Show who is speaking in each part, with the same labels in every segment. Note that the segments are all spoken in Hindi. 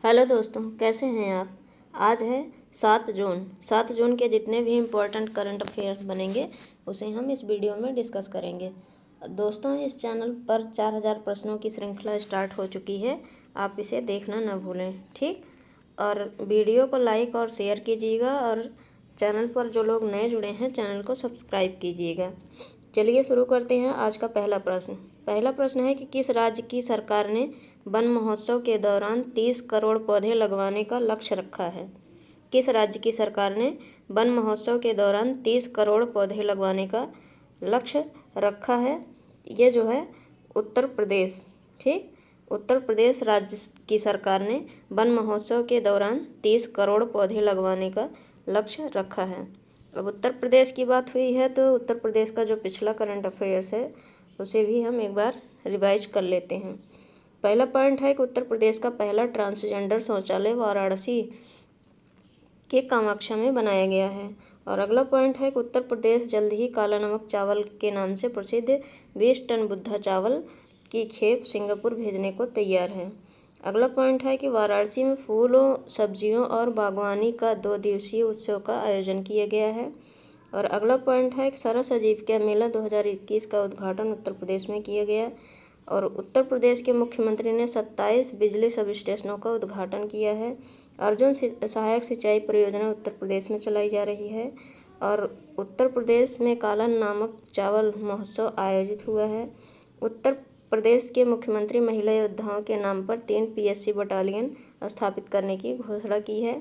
Speaker 1: हेलो दोस्तों, कैसे हैं आप। आज है 7 जून। 7 जून के जितने भी इम्पोर्टेंट करंट अफेयर्स बनेंगे उसे हम इस वीडियो में डिस्कस करेंगे। दोस्तों, इस चैनल पर 4000 प्रश्नों की श्रृंखला स्टार्ट हो चुकी है। आप इसे देखना न भूलें, ठीक। और वीडियो को लाइक और शेयर कीजिएगा और चैनल पर जो लोग नए जुड़े हैं चैनल को सब्सक्राइब कीजिएगा। चलिए शुरू करते हैं। आज का पहला प्रश्न है कि किस राज्य की सरकार ने वन महोत्सव के दौरान 30 करोड़ पौधे लगवाने का लक्ष्य रखा है। किस राज्य की सरकार ने वन महोत्सव के दौरान 30 करोड़ पौधे लगवाने का लक्ष्य रखा है। ये जो है उत्तर प्रदेश, ठीक। उत्तर प्रदेश राज्य की सरकार ने वन महोत्सव के दौरान 30 करोड़ पौधे लगवाने का लक्ष्य रखा है। अब उत्तर प्रदेश की बात हुई है तो उत्तर प्रदेश का जो पिछला करंट अफेयर्स है उसे भी हम एक बार रिवाइज कर लेते हैं। पहला पॉइंट है कि उत्तर प्रदेश का पहला ट्रांसजेंडर शौचालय वाराणसी के कामाख्या में बनाया गया है। और अगला पॉइंट है कि उत्तर प्रदेश जल्द ही काला नमक चावल के नाम से प्रसिद्ध 20 टन बुद्धा चावल की खेप सिंगापुर भेजने को तैयार है। अगला पॉइंट है कि वाराणसी में फूलों, सब्जियों और बागवानी का 2 दिवसीय उत्सव का आयोजन किया गया है। और अगला पॉइंट है कि सरस आजीविका मेला 2021 का उद्घाटन उत्तर प्रदेश में किया गया। और उत्तर प्रदेश के मुख्यमंत्री ने 27 बिजली सब स्टेशनों का उद्घाटन किया है। अर्जुन सहायक सिंचाई परियोजना उत्तर प्रदेश में चलाई जा रही है। और उत्तर प्रदेश में काला नमक चावल महोत्सव आयोजित हुआ है। उत्तर प्रदेश के मुख्यमंत्री महिला योद्धाओं के नाम पर 3 PSC बटालियन स्थापित करने की घोषणा की है।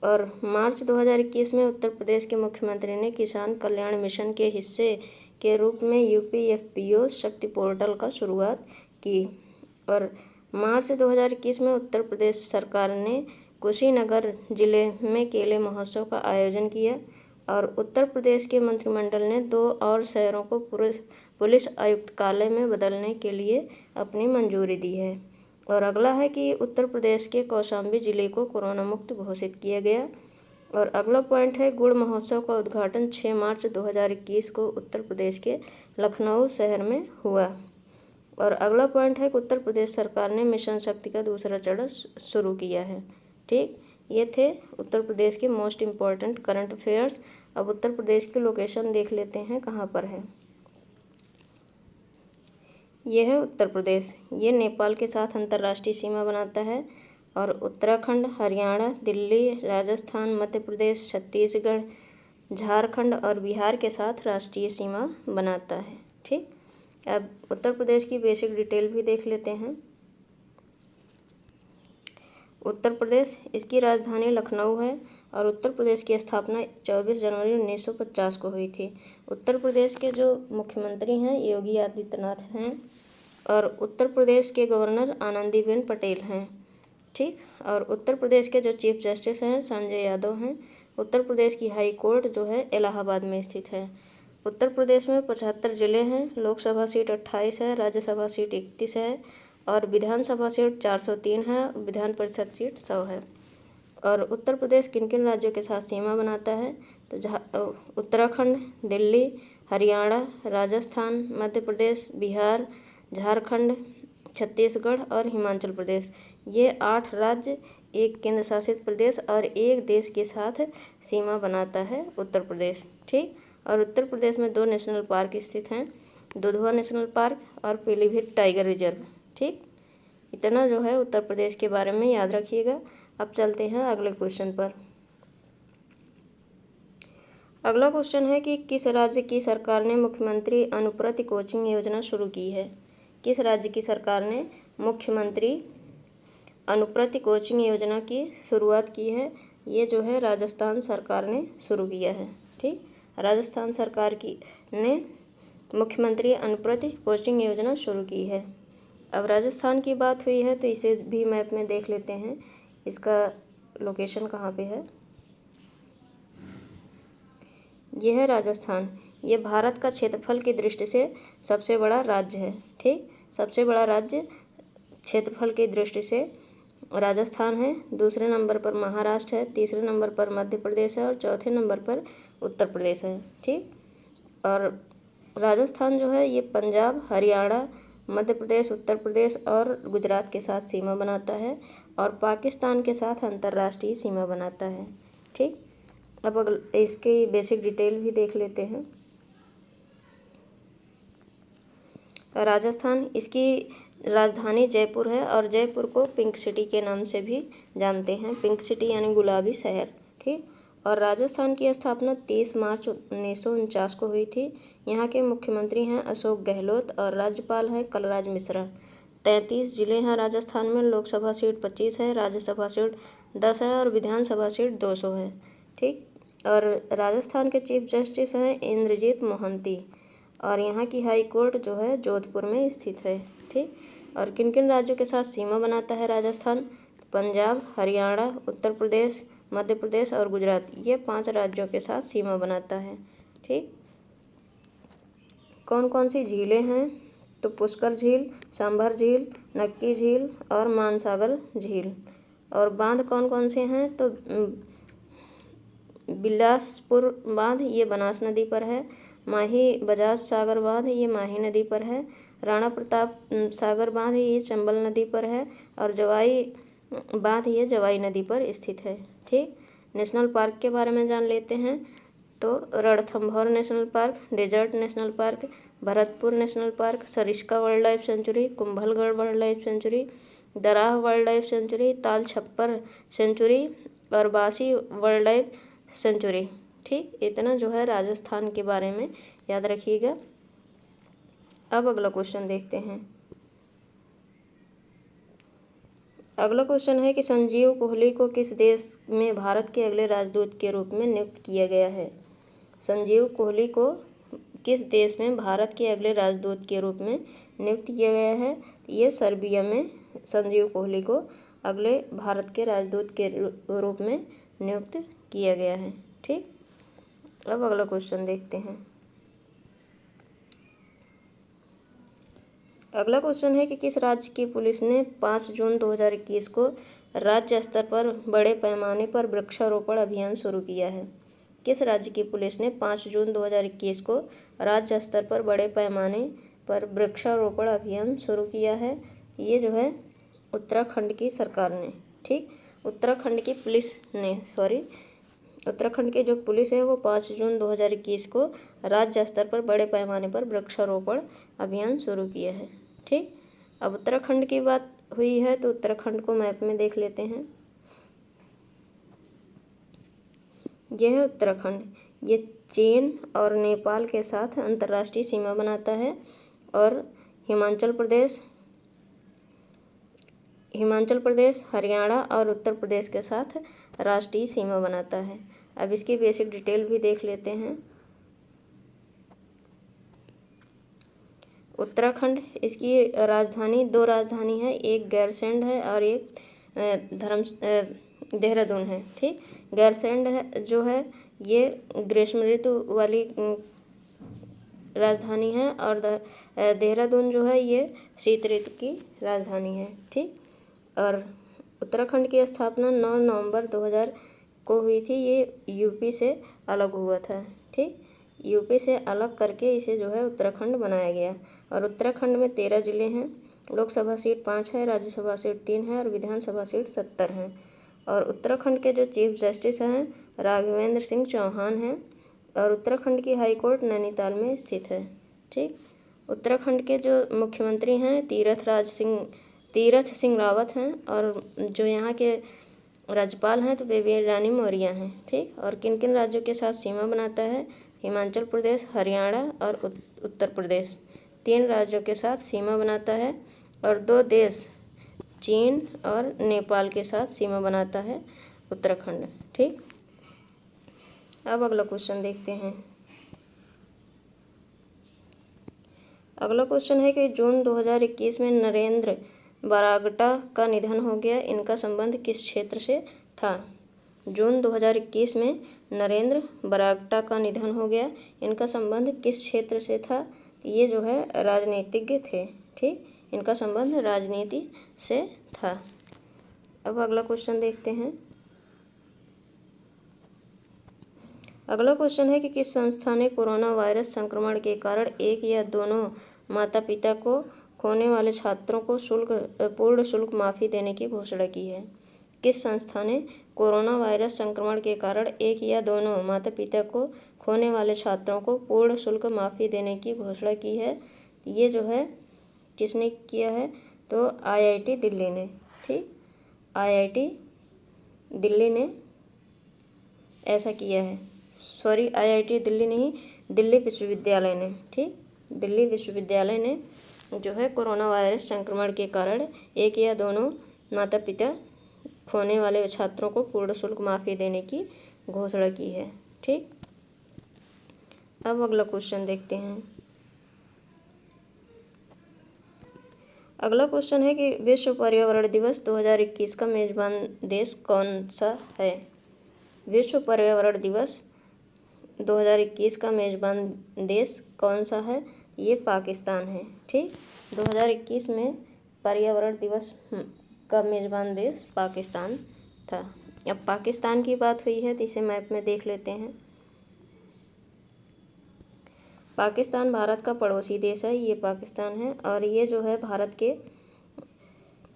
Speaker 1: और मार्च 2021 में उत्तर प्रदेश के मुख्यमंत्री ने किसान कल्याण मिशन के हिस्से के रूप में UPFPO शक्ति पोर्टल का शुरुआत की। और मार्च 2021 में उत्तर प्रदेश सरकार ने कुशीनगर जिले में केले महोत्सव का आयोजन किया। और उत्तर प्रदेश के मंत्रिमंडल ने 2 और शहरों को पुलिस आयुक्तालय में बदलने के लिए अपनी मंजूरी दी है। और अगला है कि उत्तर प्रदेश के कौशाम्बी जिले को कोरोना मुक्त घोषित किया गया। और अगला पॉइंट है गुड़ महोत्सव का उद्घाटन 6 मार्च 2021 को उत्तर प्रदेश के लखनऊ शहर में हुआ। और अगला पॉइंट है कि उत्तर प्रदेश सरकार ने मिशन शक्ति का दूसरा चरण शुरू किया है, ठीक। ये थे उत्तर प्रदेश के मोस्ट इम्पॉर्टेंट करंट अफेयर्स। अब उत्तर प्रदेश की लोकेशन देख लेते हैं कहाँ पर है। यह है उत्तर प्रदेश। ये नेपाल के साथ अंतर्राष्ट्रीय सीमा बनाता है। और उत्तराखंड, हरियाणा, दिल्ली, राजस्थान, मध्य प्रदेश, छत्तीसगढ़, झारखंड और बिहार के साथ राष्ट्रीय सीमा बनाता है, ठीक। अब उत्तर प्रदेश की बेसिक डिटेल भी देख लेते हैं। उत्तर प्रदेश, इसकी राजधानी लखनऊ है। और उत्तर प्रदेश की स्थापना 24 जनवरी 1950 को हुई थी। उत्तर प्रदेश के जो मुख्यमंत्री हैं योगी आदित्यनाथ हैं। और उत्तर प्रदेश के गवर्नर आनंदीबेन पटेल हैं, ठीक। और उत्तर प्रदेश के जो चीफ जस्टिस हैं संजय यादव हैं। उत्तर प्रदेश की हाई कोर्ट जो है इलाहाबाद में स्थित है। उत्तर प्रदेश में 75 जिले हैं। लोकसभा सीट 28 है, राज्यसभा सीट 31 है और विधानसभा सीट 403 है, विधान परिषद सीट 100 है। और उत्तर प्रदेश किन किन राज्यों के साथ सीमा बनाता है तो उत्तराखंड, दिल्ली, हरियाणा, राजस्थान, मध्य प्रदेश, बिहार, झारखंड, छत्तीसगढ़ और हिमाचल प्रदेश। ये 8 राज्य, 1 केंद्र शासित प्रदेश और 1 देश के साथ सीमा बनाता है उत्तर प्रदेश, ठीक। और उत्तर प्रदेश में 2 नेशनल पार्क स्थित हैं, दुधवा नेशनल पार्क और पीलीभीत टाइगर रिजर्व, ठीक। इतना जो है उत्तर प्रदेश के बारे में याद रखिएगा। अब चलते हैं अगले क्वेश्चन पर। अगला क्वेश्चन है कि किस राज्य की सरकार ने मुख्यमंत्री अनुप्रति कोचिंग योजना शुरू की है। किस राज्य की सरकार ने मुख्यमंत्री अनुप्रति कोचिंग योजना की शुरुआत की है। ये जो है राजस्थान सरकार ने शुरू किया है, ठीक। राजस्थान सरकार ने मुख्यमंत्री अनुप्रति कोचिंग योजना शुरू की है। अब राजस्थान की बात हुई है तो इसे भी मैप में देख लेते हैं, इसका लोकेशन कहाँ पे है। यह है राजस्थान। ये भारत का क्षेत्रफल की दृष्टि से सबसे बड़ा राज्य है, ठीक। सबसे बड़ा राज्य क्षेत्रफल की दृष्टि से राजस्थान है। दूसरे नंबर पर महाराष्ट्र है, तीसरे नंबर पर मध्य प्रदेश है और चौथे नंबर पर उत्तर प्रदेश है, ठीक। और राजस्थान जो है ये पंजाब, हरियाणा, मध्य प्रदेश, उत्तर प्रदेश और गुजरात के साथ सीमा बनाता है। और पाकिस्तान के साथ अंतर्राष्ट्रीय सीमा बनाता है। ठीक, अब इसकी बेसिक डिटेल भी देख लेते हैं। राजस्थान, इसकी राजधानी जयपुर है और जयपुर को पिंक सिटी के नाम से भी जानते हैं। पिंक सिटी यानी गुलाबी शहर। ठीक, और राजस्थान की स्थापना 30 मार्च 1949 को हुई थी। यहाँ के मुख्यमंत्री हैं अशोक गहलोत और राज्यपाल हैं कलराज मिश्रा। 33 जिले हैं राजस्थान में। लोकसभा सीट 25 है, राज्यसभा सीट 10 है और विधानसभा सीट 200 है। ठीक, और राजस्थान के चीफ जस्टिस हैं इंद्रजीत मोहंती और यहाँ की हाई कोर्ट जो है जोधपुर में स्थित है। ठीक, और किन किन राज्यों के साथ सीमा बनाता है राजस्थान? पंजाब, हरियाणा, उत्तर प्रदेश, मध्य प्रदेश और गुजरात, ये 5 राज्यों के साथ सीमा बनाता है। ठीक, कौन कौन सी झीलें हैं? तो पुष्कर झील, सांभर झील, नक्की झील और मानसागर झील। और बांध कौन कौन से हैं? तो बिलासपुर बांध, ये बनास नदी पर है। माही बजाज सागर बांध, ये माही नदी पर है। राणा प्रताप सागर बांध, ये चंबल नदी पर है। और जवाई बांध, ये जवाई नदी पर स्थित है। ठीक, नेशनल पार्क के बारे में जान लेते हैं। तो Ranthambore national park, desert national park, Bharatpur national park, Sariska wildlife sanctuary, Kumbhalgarh wildlife sanctuary, Darrah wildlife sanctuary, Tal Chhapar century और बासी वाइल्ड लाइफ सेंचुरी। ठीक, इतना जो है राजस्थान के बारे में याद रखिएगा। अब अगला क्वेश्चन देखते हैं। अगला क्वेश्चन है कि संजीव कोहली को किस देश में भारत के अगले राजदूत के रूप में नियुक्त किया गया है? संजीव कोहली को किस देश में भारत के अगले राजदूत के रूप में नियुक्त किया गया है? ये सर्बिया में संजीव कोहली को अगले भारत के राजदूत के रूप में नियुक्त किया गया है। ठीक, अब अगला क्वेश्चन देखते हैं। अगला क्वेश्चन है कि किस राज्य की पुलिस ने 5 जून 2021 को राज्य स्तर पर बड़े पैमाने पर वृक्षारोपण अभियान शुरू किया है? किस राज्य की पुलिस ने 5 जून 2021 को राज्य स्तर पर बड़े पैमाने पर वृक्षारोपण अभियान शुरू किया है? ये जो है उत्तराखंड की सरकार ने। ठीक, उत्तराखंड की पुलिस ने, उत्तराखंड की जो पुलिस है वो 5 जून 2021 को राज्य स्तर पर बड़े पैमाने पर वृक्षारोपण अभियान शुरू किया है। ठीक, अब उत्तराखंड की बात हुई है तो उत्तराखंड को मैप में देख लेते हैं। यह है उत्तराखंड। ये चीन और नेपाल के साथ अंतर्राष्ट्रीय सीमा बनाता है और हिमाचल प्रदेश, हरियाणा और उत्तर प्रदेश के साथ राष्ट्रीय सीमा बनाता है। अब इसकी बेसिक डिटेल भी देख लेते हैं। उत्तराखंड, इसकी राजधानी, 2 राजधानी है, एक गैरसैंण है और एक देहरादून है। ठीक, गैरसैंण है जो है ये ग्रीष्म ऋतु वाली राजधानी है और देहरादून जो है ये शीत ऋतु की राजधानी है। ठीक, और उत्तराखंड की स्थापना 9 नवंबर 2000 को हुई थी। ये यूपी से अलग हुआ था। ठीक, यूपी से अलग करके इसे जो है उत्तराखंड बनाया गया। और उत्तराखंड में 13 जिले हैं। लोकसभा सीट 5 है, राज्यसभा सीट 3 है और विधानसभा सीट 70 हैं। और उत्तराखंड के जो चीफ जस्टिस हैं राघवेंद्र सिंह चौहान हैं और उत्तराखंड की हाई कोर्ट नैनीताल में स्थित है। ठीक, उत्तराखंड के जो मुख्यमंत्री हैं तीरथ सिंह रावत हैं और जो यहाँ के राज्यपाल हैं तो बेबी रानी मौर्य हैं। ठीक, और किन किन राज्यों के साथ सीमा बनाता है? हिमाचल प्रदेश, हरियाणा और उत्तर प्रदेश, 3 राज्यों के साथ सीमा बनाता है। और 2 देश चीन और नेपाल के साथ सीमा बनाता है उत्तराखंड। ठीक, अब अगला क्वेश्चन देखते हैं। अगला क्वेश्चन है कि जून 2021 में नरेंद्र बरागटा का निधन हो गया, इनका संबंध किस क्षेत्र से था? जून 2021 में नरेंद्र बरागटा का निधन हो गया, इनका संबंध किस क्षेत्र से था? ये जो है राजनीतिज्ञ थे। ठीक, इनका संबंध राजनीति से था। अब अगला क्वेश्चन देखते हैं। अगला क्वेश्चन है कि किस संस्था ने कोरोना वायरस संक्रमण के कारण एक या दोनों माता पिता को खोने वाले छात्रों को पूर्ण शुल्क माफ़ी देने की घोषणा की है? किस संस्था ने कोरोना वायरस संक्रमण के कारण एक या दोनों माता पिता को खोने वाले छात्रों को पूर्ण शुल्क माफ़ी देने की घोषणा की है? ये जो है किसने किया है? तो IIT दिल्ली ने। ठीक, IIT दिल्ली ने ऐसा किया है। सॉरी, IIT दिल्ली नहीं, दिल्ली विश्वविद्यालय ने। ठीक, दिल्ली विश्वविद्यालय ने जो है कोरोना वायरस संक्रमण के कारण एक या दोनों माता पिता खोने वाले छात्रों को पूर्ण शुल्क माफ़ी देने की घोषणा की है। ठीक, अब अगला क्वेश्चन देखते हैं। अगला क्वेश्चन है कि विश्व पर्यावरण दिवस 2021 का मेजबान देश कौन सा है? विश्व पर्यावरण दिवस 2021 का मेजबान देश कौन सा है? ये पाकिस्तान है। ठीक, 2021 में पर्यावरण दिवस का मेजबान देश पाकिस्तान था। अब पाकिस्तान की बात हुई है तो इसे मैप में देख लेते हैं। पाकिस्तान भारत का पड़ोसी देश है, ये पाकिस्तान है। और ये जो है भारत के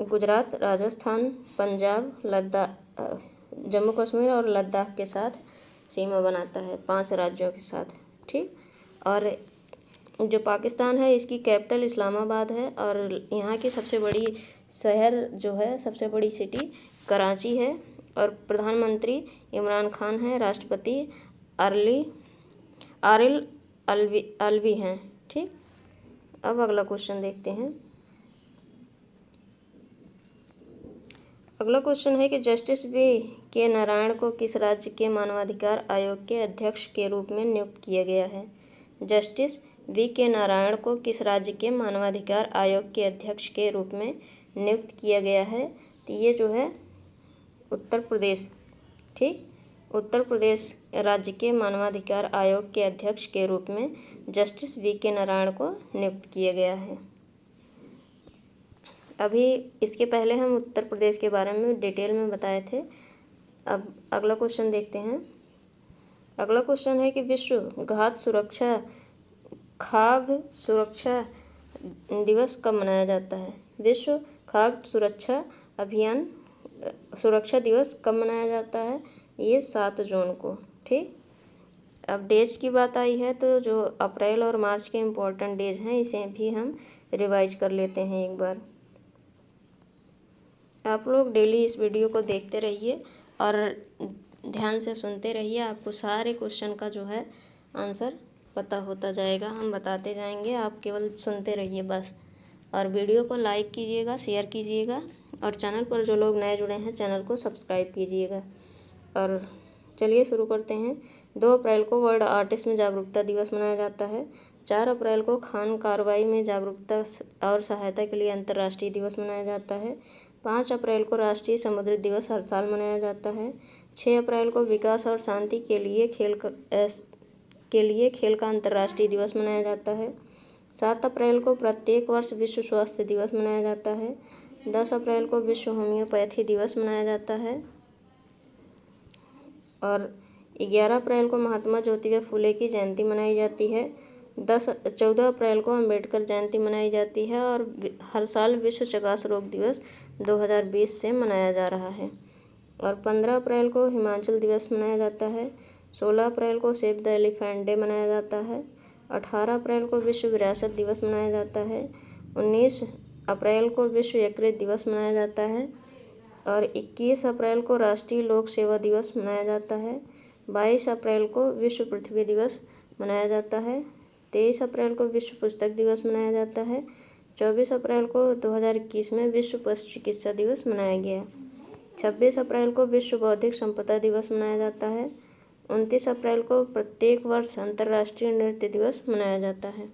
Speaker 1: गुजरात, राजस्थान, पंजाब, लद्दाख, जम्मू कश्मीर और लद्दाख के साथ सीमा बनाता है, 5 राज्यों के साथ। ठीक, और जो पाकिस्तान है इसकी कैपिटल इस्लामाबाद है और यहाँ की सबसे बड़ी शहर जो है, सबसे बड़ी सिटी कराची है और प्रधानमंत्री इमरान खान है, राष्ट्रपति आरिल अलवी हैं। ठीक, अब अगला क्वेश्चन देखते हैं। अगला क्वेश्चन है कि जस्टिस V.K. नारायण को किस राज्य के मानवाधिकार आयोग के अध्यक्ष के रूप में नियुक्त किया गया है? Justice V.K. नारायण को किस राज्य के मानवाधिकार आयोग के अध्यक्ष के रूप में नियुक्त किया गया है? तो ये जो है उत्तर प्रदेश। ठीक, उत्तर प्रदेश राज्य के मानवाधिकार आयोग के अध्यक्ष के रूप में जस्टिस V.K. नारायण को नियुक्त किया गया है। अभी इसके पहले हम उत्तर प्रदेश के बारे में डिटेल में बताए थे। अब अगला क्वेश्चन देखते हैं। अगला क्वेश्चन है कि विश्व खाद्य सुरक्षा दिवस कब मनाया जाता है? विश्व खाद्य सुरक्षा दिवस कब मनाया जाता है? ये 7 जून को। ठीक, अब डेज की बात आई है तो जो अप्रैल और मार्च के इम्पोर्टेंट डेज हैं इसे भी हम रिवाइज कर लेते हैं एक बार। आप लोग डेली इस वीडियो को देखते रहिए और ध्यान से सुनते रहिए, आपको सारे क्वेश्चन का जो है आंसर पता होता जाएगा। हम बताते जाएंगे, आप केवल सुनते रहिए बस। और वीडियो को लाइक कीजिएगा, शेयर कीजिएगा और चैनल पर जो लोग नए जुड़े हैं चैनल को सब्सक्राइब कीजिएगा। और चलिए शुरू करते हैं। 2 अप्रैल को वर्ल्ड ऑटिज्म जागरूकता दिवस मनाया जाता है। 4 अप्रैल को खान कार्रवाई में जागरूकता और सहायता के लिए अंतर्राष्ट्रीय दिवस मनाया जाता है। 5 अप्रैल को राष्ट्रीय समुद्र दिवस हर साल मनाया जाता है। 6 अप्रैल को विकास और शांति के लिए खेल का अंतर्राष्ट्रीय दिवस मनाया जाता है। 7 अप्रैल को प्रत्येक वर्ष विश्व स्वास्थ्य दिवस मनाया जाता है। 10 अप्रैल को विश्व होम्योपैथी दिवस मनाया जाता है और 11 अप्रैल को महात्मा ज्योतिबा फुले की जयंती मनाई जाती है। 14 अप्रैल को अंबेडकर जयंती मनाई जाती है और हर साल विश्व चगास रोग दिवस 2020 से मनाया जा रहा है। और 15 अप्रैल को हिमाचल दिवस मनाया जाता है। 16 अप्रैल को सेव द एलिफेंट डे मनाया जाता है। 18 अप्रैल को विश्व विरासत दिवस मनाया जाता है। 19 अप्रैल को विश्व यकृत दिवस मनाया जाता है और 21 अप्रैल को राष्ट्रीय लोक सेवा दिवस मनाया जाता है। 22 अप्रैल को विश्व पृथ्वी दिवस मनाया जाता है। 23 अप्रैल को विश्व पुस्तक दिवस मनाया जाता है। 24 अप्रैल को 2021 में विश्व पशु चिकित्सा दिवस मनाया गया। 26 अप्रैल को विश्व बौद्धिक संपदा दिवस मनाया जाता है। 29 अप्रैल को प्रत्येक वर्ष अंतर्राष्ट्रीय नृत्य दिवस मनाया जाता है।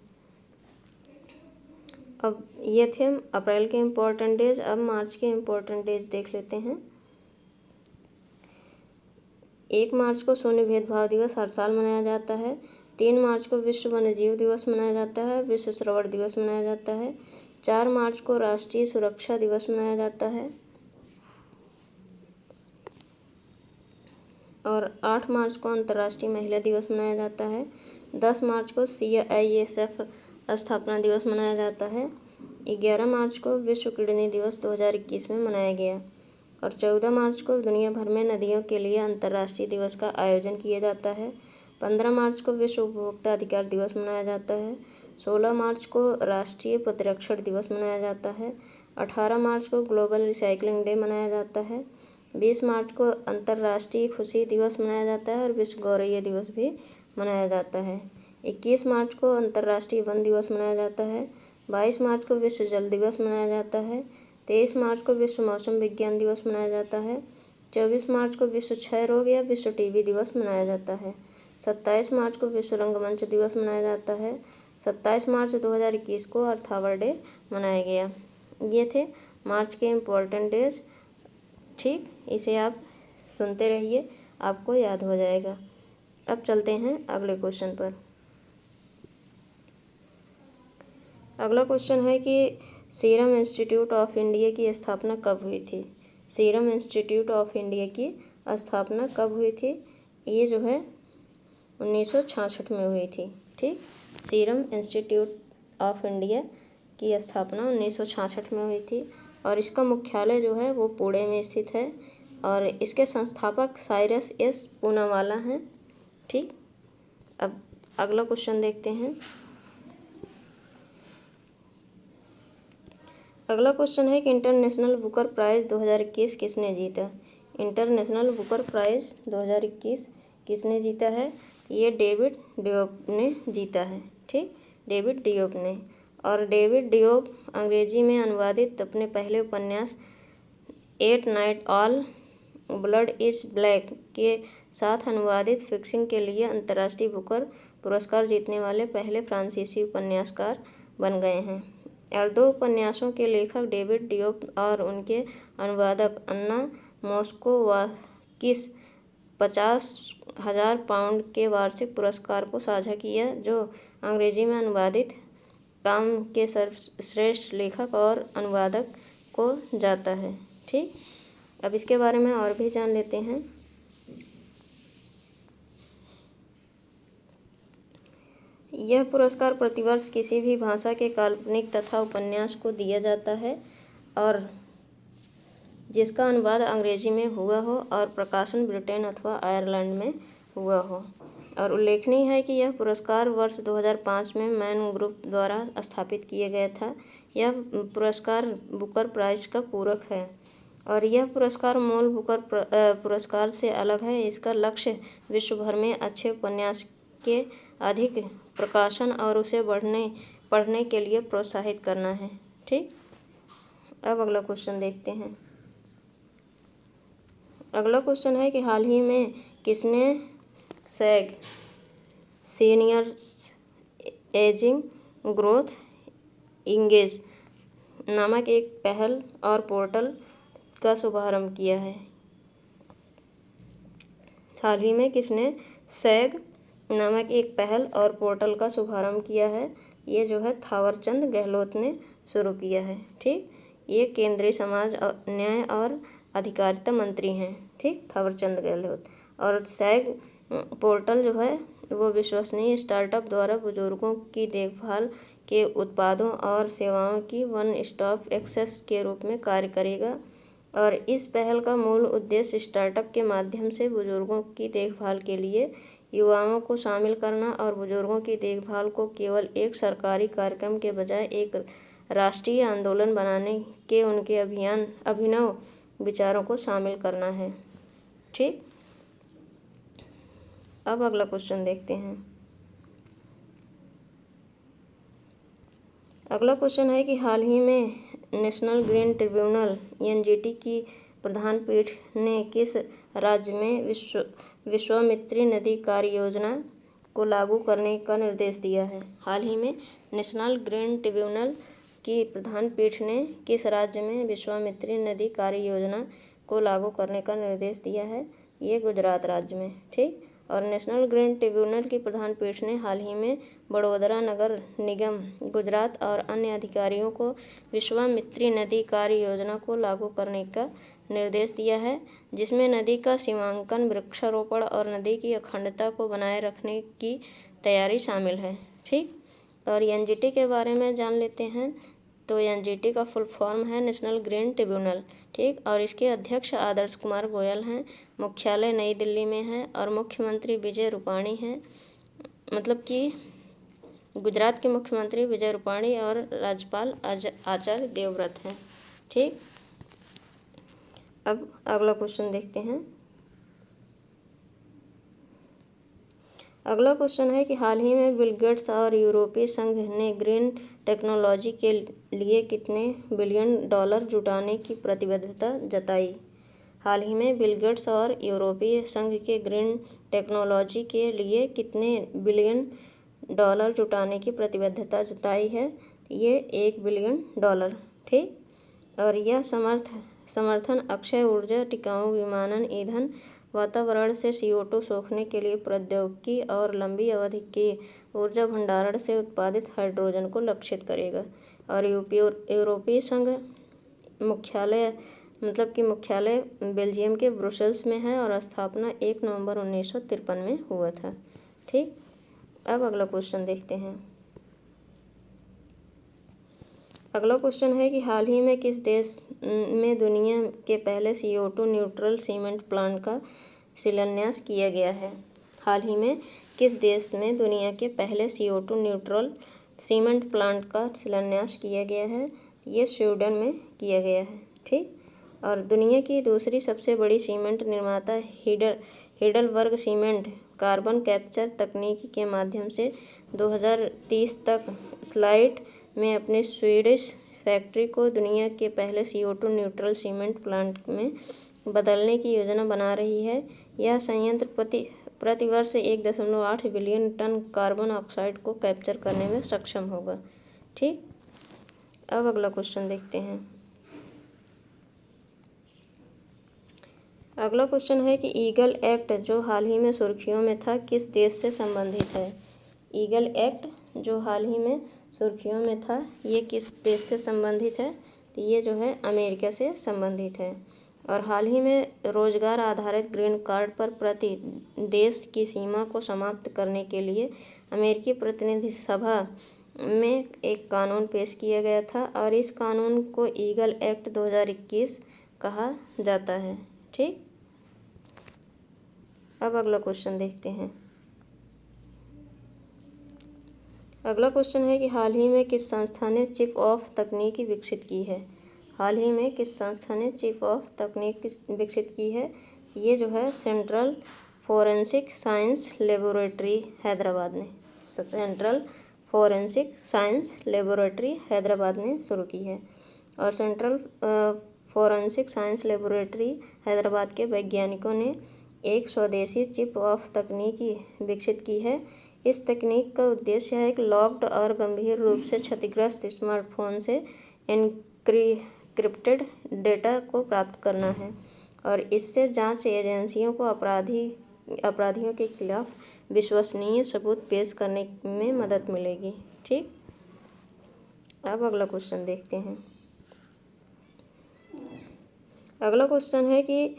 Speaker 1: अब ये थे अप्रैल के इम्पोर्टेंट डेज। अब मार्च के इम्पोर्टेंट डेज देख लेते हैं। 1 मार्च को शून्य भेदभाव दिवस हर साल मनाया जाता है। 3 मार्च को विश्व वन्यजीव दिवस मनाया जाता है। विश्व श्रवण दिवस मनाया जाता है। 4 मार्च को राष्ट्रीय सुरक्षा दिवस मनाया जाता है और 8 मार्च को अंतर्राष्ट्रीय महिला दिवस मनाया जाता है। 10 मार्च को CISF स्थापना दिवस मनाया जाता है 11 मार्च को विश्व किडनी दिवस 2021 में मनाया गया। और 14 मार्च को दुनिया भर में नदियों के लिए अंतर्राष्ट्रीय दिवस का आयोजन किया जाता है। 15 मार्च को विश्व उपभोक्ता अधिकार दिवस मनाया जाता है। 16 मार्च को राष्ट्रीय प्रतिरक्षण दिवस मनाया जाता है। 18 मार्च को ग्लोबल रिसाइकलिंग डे मनाया जाता है। 20 मार्च को अंतर्राष्ट्रीय खुशी दिवस मनाया जाता है और विश्व गौरैया दिवस भी मनाया जाता है। 21 मार्च को अंतर्राष्ट्रीय वन दिवस मनाया जाता है। 22 मार्च को विश्व जल दिवस मनाया जाता है। 23 मार्च को विश्व मौसम विज्ञान दिवस मनाया जाता है। 24 मार्च को विश्व क्षय रोग या विश्व टीबी दिवस मनाया जाता है। 27 मार्च को विश्व रंगमंच दिवस मनाया जाता है। 27 मार्च 2021 को अर्थ आवर डे मनाया गया। ये थे मार्च के इम्पोर्टेंट डेज। ठीक, इसे आप सुनते रहिए, आपको याद हो जाएगा। अब चलते हैं अगले क्वेश्चन पर। अगला क्वेश्चन है कि सीरम इंस्टीट्यूट ऑफ इंडिया की स्थापना कब हुई थी। सीरम इंस्टीट्यूट ऑफ इंडिया की स्थापना कब हुई थी? ये जो है 1966 में हुई थी। ठीक, सीरम इंस्टीट्यूट ऑफ इंडिया की स्थापना 1966 में हुई थी और इसका मुख्यालय जो है वो पुणे में स्थित है और इसके संस्थापक साइरस एस पूनावाला हैं। ठीक, अब अगला क्वेश्चन देखते हैं। अगला क्वेश्चन है कि इंटरनेशनल बुकर प्राइज़ 2021 किसने जीता। इंटरनेशनल बुकर प्राइज़ 2021 किसने जीता है? ये डेविड डियोप ने जीता है। ठीक, डेविड डियोप ने। और डेविड डियोप अंग्रेजी में अनुवादित अपने पहले उपन्यास at night all blood is black के साथ अनुवादित फिक्सिंग के लिए अंतर्राष्ट्रीय बुकर पुरस्कार जीतने वाले पहले फ्रांसीसी उपन्यासकार बन गए हैं। और 2 उपन्यासों के लेखक डेविड डियोप और उनके अनुवादक अन्ना मोस्कोवाकिस 50,000 पाउंड के वार्षिक पुरस्कार को साझा किया, जो अंग्रेजी में अनुवादित काम के सर्वश्रेष्ठ लेखक और अनुवादक को जाता है। ठीक, अब इसके बारे में और भी जान लेते हैं। यह पुरस्कार प्रतिवर्ष किसी भी भाषा के काल्पनिक तथा उपन्यास को दिया जाता है और जिसका अनुवाद अंग्रेजी में हुआ हो और प्रकाशन ब्रिटेन अथवा आयरलैंड में हुआ हो। और उल्लेखनीय है कि यह पुरस्कार वर्ष 2005 में मैन ग्रुप द्वारा स्थापित किया गया था। यह पुरस्कार बुकर प्राइज़ का पूरक है और यह पुरस्कार मूल बुकर पुरस्कार से अलग है। इसका लक्ष्य विश्व भर में अच्छे उपन्यास के अधिक प्रकाशन और उसे पढ़ने के लिए प्रोत्साहित करना है। ठीक, अब अगला क्वेश्चन देखते हैं। अगला क्वेश्चन है कि हाल ही में किसने सैग सीनियर्स एजिंग ग्रोथ इंगेज नामक एक पहल और पोर्टल का शुभारंभ किया है। हाल ही में किसने सैग नामक एक पहल और पोर्टल का शुभारंभ किया है? ये जो है थावरचंद गहलोत ने शुरू किया है। ठीक, ये केंद्रीय समाज न्याय और अधिकारिता मंत्री हैं। ठीक, थावरचंद गहलोत। और सैग पोर्टल जो है वो विश्वसनीय स्टार्टअप द्वारा बुजुर्गों की देखभाल के उत्पादों और सेवाओं की वन स्टॉप एक्सेस के रूप में कार्य करेगा। और इस पहल का मूल उद्देश्य स्टार्टअप के माध्यम से बुजुर्गों की देखभाल के लिए युवाओं को शामिल करना और बुजुर्गों की देखभाल को केवल एक सरकारी कार्यक्रम के बजाय एक राष्ट्रीय आंदोलन बनाने के उनके अभिनव विचारों को शामिल करना है। ठीक, अब अगला क्वेश्चन देखते हैं। अगला क्वेश्चन है कि हाल ही में नेशनल ग्रीन ट्रिब्यूनल एनजीटी की प्रधान पीठ ने किस राज्य में विश्वामित्री नदी कार्य योजना को लागू करने का निर्देश दिया है? हाल ही में नेशनल ग्रीन ट्रिब्यूनल की प्रधान पीठ ने किस राज्य में विश्वामित्री नदी कार्य योजना को लागू करने का निर्देश दिया है? ये गुजरात राज्य में। ठीक, और नेशनल ग्रीन ट्रिब्यूनल की प्रधान पीठ ने हाल ही में बड़ोदरा नगर निगम गुजरात और अन्य अधिकारियों को विश्वामित्री नदी कार्य योजना को लागू करने का निर्देश दिया है, जिसमें नदी का सीमांकन, वृक्षारोपण और नदी की अखंडता को बनाए रखने की तैयारी शामिल है। ठीक, और एनजीटी के बारे में जान लेते हैं। तो एनजीटी का फुल फॉर्म है नेशनल ग्रीन ट्रिब्यूनल, ठीक। और इसके अध्यक्ष आदर्श कुमार गोयल हैं। मुख्यालय नई दिल्ली में है और मुख्यमंत्री विजय रूपाणी हैं, मतलब कि गुजरात के मुख्यमंत्री विजय रूपाणी और राज्यपाल आचार्य देवव्रत हैं, ठीक। अब अगला क्वेश्चन देखते हैं। अगला क्वेश्चन है कि हाल ही में बिल गेट्स और यूरोपीय संघ ने ग्रीन टेक्नोलॉजी के लिए कितने बिलियन डॉलर जुटाने की प्रतिबद्धता जताई। हाल ही में बिल गेट्स और यूरोपीय संघ के ग्रीन टेक्नोलॉजी के लिए कितने बिलियन डॉलर जुटाने की प्रतिबद्धता जताई है। ये 1 बिलियन डॉलर, ठीक। और यह समर्थन अक्षय ऊर्जा, टिकाऊ विमानन ईंधन, वातावरण से CO2 सोखने के लिए प्रौद्योगिकी और लंबी अवधि के ऊर्जा भंडारण से उत्पादित हाइड्रोजन को लक्षित करेगा। और यूरोपीय संघ मुख्यालय बेल्जियम के ब्रुसेल्स में है और स्थापना 1 नवंबर 1953 में हुआ था, ठीक। अब अगला क्वेश्चन देखते हैं। अगला क्वेश्चन है कि हाल ही में किस देश में दुनिया के पहले CO2 न्यूट्रल सीमेंट प्लांट का शिलान्यास किया गया है। हाल ही में किस देश में दुनिया के पहले CO2 न्यूट्रल सीमेंट प्लांट का शिलान्यास किया गया है। ये स्वीडन में किया गया है, ठीक। और दुनिया की दूसरी सबसे बड़ी सीमेंट निर्माता हिडलबर्ग सीमेंट कार्बन कैप्चर तकनीक के माध्यम से 2030 तक स्लाइड में अपनी स्वीडिश फैक्ट्री को दुनिया के पहले CO2 न्यूट्रल सीमेंट प्लांट में बदलने की योजना बना रही है। यह संयंत्र प्रतिवर्ष 1.8 बिलियन टन कार्बन ऑक्साइड को कैप्चर करने में सक्षम होगा, ठीक। अब अगला क्वेश्चन देखते हैं। अगला क्वेश्चन है कि ईगल एक्ट जो हाल ही में सुर्खियों में था किस देश से संबंधित है। ईगल एक्ट जो हाल ही में सुर्खियों में था ये किस देश से संबंधित है। तो ये जो है अमेरिका से संबंधित है। और हाल ही में रोजगार आधारित ग्रीन कार्ड पर प्रति देश की सीमा को समाप्त करने के लिए अमेरिकी प्रतिनिधि सभा में एक कानून पेश किया गया था और इस कानून को ईगल एक्ट 2021 कहा जाता है, ठीक। अब अगला क्वेश्चन देखते हैं। अगला क्वेश्चन है कि हाल ही में किस संस्था ने चिप ऑफ तकनीक विकसित की है। हाल ही में किस संस्था ने चिप ऑफ तकनीक विकसित की है। ये जो है central forensic science laboratory Hyderabad ने शुरू की है। और central forensic science laboratory Hyderabad के वैज्ञानिकों ने एक स्वदेशी चिप ऑफ तकनीक विकसित की है। इस तकनीक का उद्देश्य है एक लॉक्ड और गंभीर रूप से क्षतिग्रस्त स्मार्टफोन से एन्क्रिप्टेड डेटा को प्राप्त करना है और इससे जांच एजेंसियों को अपराधियों के खिलाफ विश्वसनीय सबूत पेश करने में मदद मिलेगी, ठीक। अब अगला क्वेश्चन देखते हैं। अगला क्वेश्चन है कि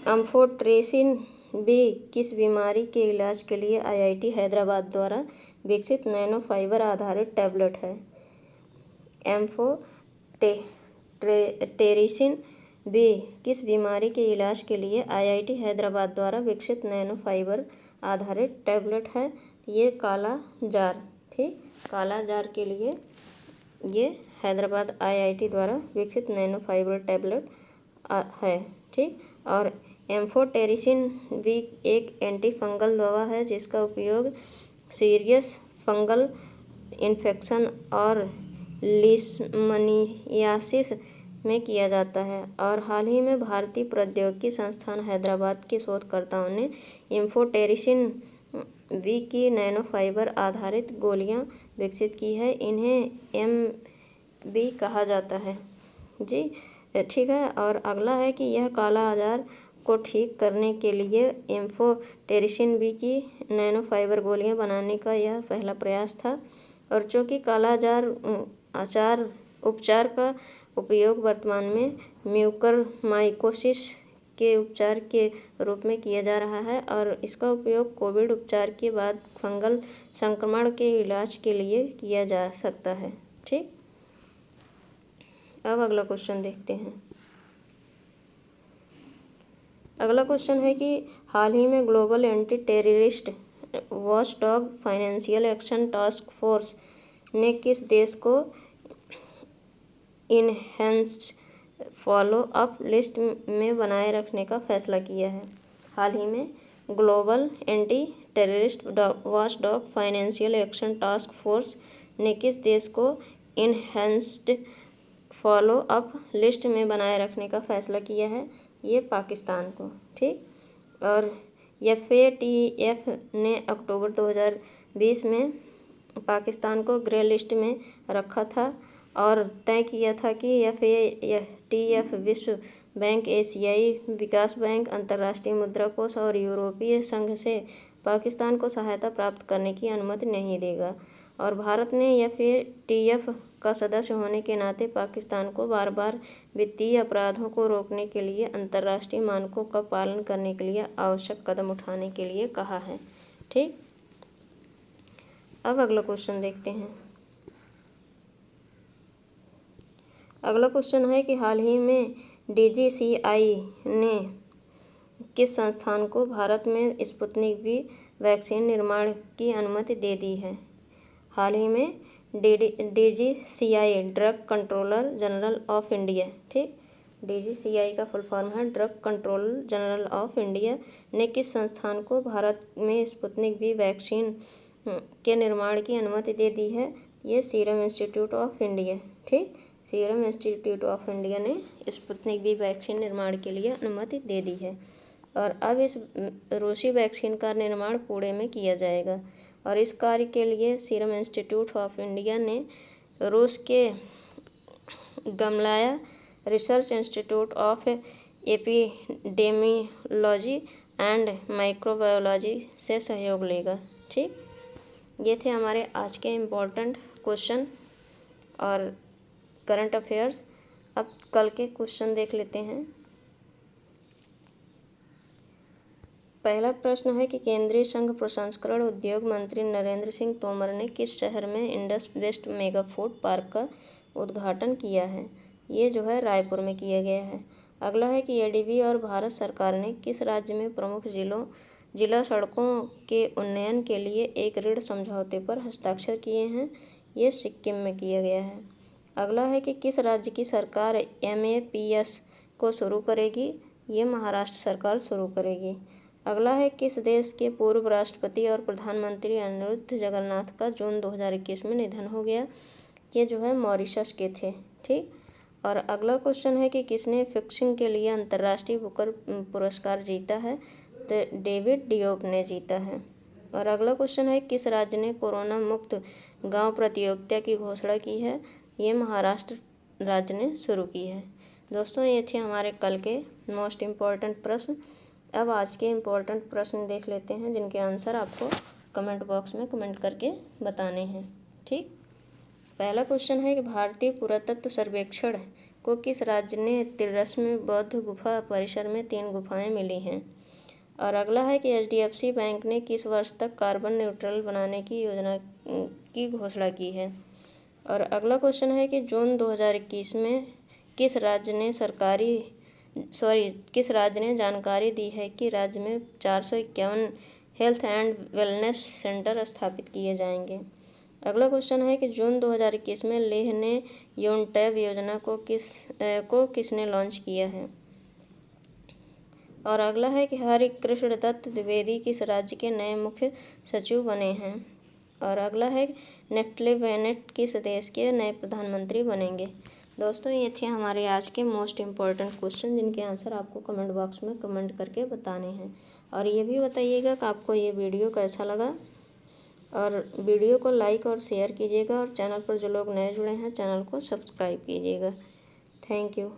Speaker 1: एम्फोटेरिसिन बी किस बीमारी के इलाज के लिए IIT हैदराबाद द्वारा विकसित नैनो फाइबर आधारित टैबलेट है। एम्फोटेरिसिन बी किस बीमारी के इलाज के लिए IIT हैदराबाद द्वारा विकसित नैनो फाइबर आधारित टैबलेट है। ये काला जार, ठीक। काला जार के लिए ये हैदराबाद IIT द्वारा विकसित नैनो फाइबर टैबलेट है, ठीक। और एम्फोटेरिसिन बी एक एंटी फंगल दवा है जिसका उपयोग सीरियस फंगल इन्फेक्शन और लीशमनियासिस में किया जाता है। और हाल ही में भारतीय प्रौद्योगिकी संस्थान हैदराबाद के शोधकर्ताओं ने एम्फोटेरिसिन बी की नैनो फाइबर आधारित गोलियां विकसित की है। इन्हें MB कहा जाता है, जी, ठीक है। और अगला है कि यह काला आजार को ठीक करने के लिए एम्फोटेरिसिन बी की नैनो फाइबर गोलियां बनाने का यह पहला प्रयास था। और चूँकि काला आजार उपचार का उपयोग वर्तमान में म्यूकरमाइकोसिस के उपचार के रूप में किया जा रहा है और इसका उपयोग कोविड उपचार के बाद फंगल संक्रमण के इलाज के लिए किया जा सकता है, ठीक। अब अगला क्वेश्चन देखते हैं। अगला क्वेश्चन है कि हाल ही में global anti terrorist watchdog financial action task force ने किस देश को इनहेंस्ड फॉलो अप लिस्ट में बनाए रखने का फैसला किया है? हाल ही में global anti terrorist watchdog financial action task force ने किस देश को इनहेंस्ड फॉलो अप लिस्ट में बनाए रखने का फैसला किया है? ये पाकिस्तान को। ठीक। और FATF ने अक्टूबर 2020 में पाकिस्तान को ग्रे लिस्ट में रखा था और तय किया था कि FATF विश्व बैंक, एशियाई विकास बैंक, अंतर्राष्ट्रीय मुद्रा कोष और यूरोपीय संघ से पाकिस्तान को सहायता प्राप्त करने की अनुमति नहीं देगा। और भारत ने FATF का सदस्य होने के नाते पाकिस्तान को बार बार वित्तीय अपराधों को रोकने के लिए अंतर्राष्ट्रीय मानकों का पालन करने के लिए आवश्यक कदम उठाने के लिए कहा है। ठीक। अब अगला क्वेश्चन देखते हैं। अगला क्वेश्चन है कि हाल ही में DGCI ने किस संस्थान को भारत में स्पुतनिक V वैक्सीन निर्माण की अनुमति दे दी है? हाल ही में DGCI drug controller general of India, ठीक, DGCI का फुल फॉर्म है drug controller general of India, ने किस संस्थान को भारत में स्पुतनिक V वैक्सीन के निर्माण की अनुमति दे दी है? ये सीरम इंस्टीट्यूट ऑफ इंडिया। ठीक, सीरम इंस्टीट्यूट ऑफ इंडिया ने स्पुतनिक V वैक्सीन निर्माण के लिए अनुमति दे दी है। और अब इस रूसी वैक्सीन का निर्माण पुणे में किया जाएगा और इस कार्य के लिए सीरम इंस्टीट्यूट ऑफ इंडिया ने रूस के Gamaleya research institute of epidemiology and microbiology से सहयोग लेगा। ठीक, ये थे हमारे आज के इम्पोर्टेंट क्वेश्चन और करंट अफेयर्स। अब कल के क्वेश्चन देख लेते हैं। पहला प्रश्न है कि केंद्रीय संघ प्रसंस्करण उद्योग मंत्री नरेंद्र सिंह तोमर ने किस शहर में Indus West Mega Food Park का उद्घाटन किया है? ये जो है रायपुर में किया गया है। अगला है कि ADB और भारत सरकार ने किस राज्य में प्रमुख जिला सड़कों के उन्नयन के लिए एक ऋण समझौते पर हस्ताक्षर किए हैं? ये सिक्किम में किया गया है। अगला है कि किस राज्य की सरकार MAPS को शुरू करेगी? ये महाराष्ट्र सरकार शुरू करेगी। अगला है किस देश के पूर्व राष्ट्रपति और प्रधानमंत्री अनिरुद्ध जगन्नाथ का जून 2021 में निधन हो गया? ये जो है मॉरिशस के थे। ठीक, और अगला क्वेश्चन है कि किसने फिक्सिंग के लिए अंतर्राष्ट्रीय बुकर पुरस्कार जीता है? तो डेविड डियोप ने जीता है। और अगला क्वेश्चन है किस राज्य ने कोरोना मुक्त गांव प्रतियोगिता की घोषणा की है? ये महाराष्ट्र राज्य ने शुरू की है। दोस्तों, ये थे हमारे कल के मोस्ट इम्पॉर्टेंट प्रश्न। अब आज के इम्पोर्टेंट प्रश्न देख लेते हैं जिनके आंसर आपको कमेंट बॉक्स में कमेंट करके बताने हैं। ठीक, पहला क्वेश्चन है कि भारतीय पुरातत्व सर्वेक्षण को किस राज्य ने 13वीं बौद्ध गुफा परिसर में 3 गुफाएं मिली हैं? और अगला है कि HDFC बैंक ने किस वर्ष तक कार्बन न्यूट्रल बनाने की योजना की घोषणा की है? और अगला क्वेश्चन है कि जून 2021 में किस राज्य ने जानकारी दी है कि राज्य में 451 हेल्थ एंड वेलनेस सेंटर स्थापित किए जाएंगे? अगला क्वेश्चन है कि जून 2021 में लेह ने यूनटैब योजना को किसने लॉन्च किया है? और अगला है कि हरिकृष्ण दत्त द्विवेदी किस राज्य के नए मुख्य सचिव बने हैं? और अगला है नेफ्टली बेनेट किस देश के नए प्रधानमंत्री बनेंगे? दोस्तों, ये थे हमारे आज के मोस्ट इम्पॉर्टेंट क्वेश्चन जिनके आंसर आपको कमेंट बॉक्स में कमेंट करके बताने हैं। और ये भी बताइएगा कि आपको ये वीडियो कैसा लगा और वीडियो को लाइक और शेयर कीजिएगा और चैनल पर जो लोग नए जुड़े हैं चैनल को सब्सक्राइब कीजिएगा। Thank you.